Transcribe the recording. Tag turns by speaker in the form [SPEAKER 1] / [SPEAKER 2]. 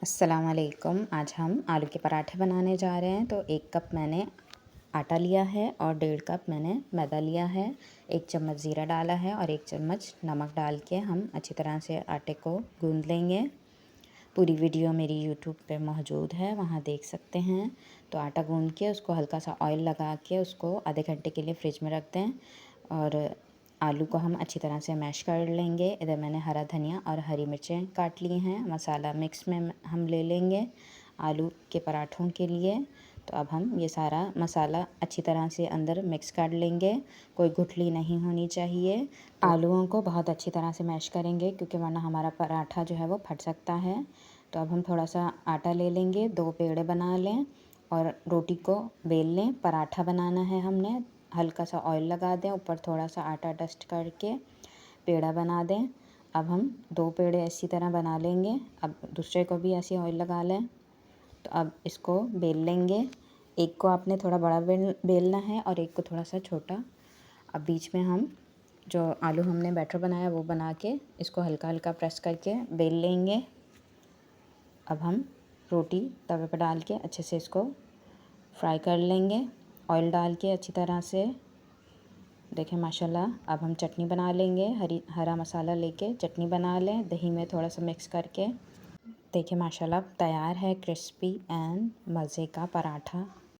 [SPEAKER 1] अस्सलाम वालेकुम। आज हम आलू के पराठे बनाने जा रहे हैं। तो 1 कप मैंने आटा लिया है और 1.5 कप मैंने मैदा लिया है। 1 चम्मच ज़ीरा डाला है और 1 चम्मच नमक डाल के हम अच्छी तरह से आटे को गूँध लेंगे। पूरी वीडियो मेरी यूट्यूब पे मौजूद है, वहाँ देख सकते हैं। तो आटा गूँध के उसको हल्का सा ऑयल लगा के उसको आधे घंटे के लिए फ्रिज में रख दें और आलू को हम अच्छी तरह से मैश कर लेंगे। इधर मैंने हरा धनिया और हरी मिर्चें काट ली हैं। मसाला मिक्स में हम ले लेंगे आलू के पराठों के लिए। तो अब हम ये सारा मसाला अच्छी तरह से अंदर मिक्स कर लेंगे, कोई गुठली नहीं होनी चाहिए। आलूओं को बहुत अच्छी तरह से मैश करेंगे क्योंकि वरना हमारा पराठा जो है वो फट सकता है। तो अब हम थोड़ा सा आटा ले लेंगे, 2 पेड़े बना लें और रोटी को बेल लें। पराठा बनाना है हमने, हल्का सा ऑयल लगा दें, ऊपर थोड़ा सा आटा डस्ट करके पेड़ा बना दें। अब हम 2 पेड़े ऐसी तरह बना लेंगे। अब दूसरे को भी ऐसे ऑयल लगा लें। तो अब इसको बेल लेंगे। एक को आपने थोड़ा बड़ा बेलना है और एक को थोड़ा सा छोटा। अब बीच में हम जो आलू हमने बैटर बनाया वो बना के इसको हल्का हल्का प्रेस करके बेल लेंगे। अब हम रोटी तवे पर डाल के अच्छे से इसको फ्राई कर लेंगे, ऑयल डाल के अच्छी तरह से। देखें माशाल्लाह। अब हम चटनी बना लेंगे, हरा मसाला लेके चटनी बना लें दही में थोड़ा सा मिक्स करके। देखिए माशाल्लाह तैयार है क्रिस्पी एंड मज़े का पराठा।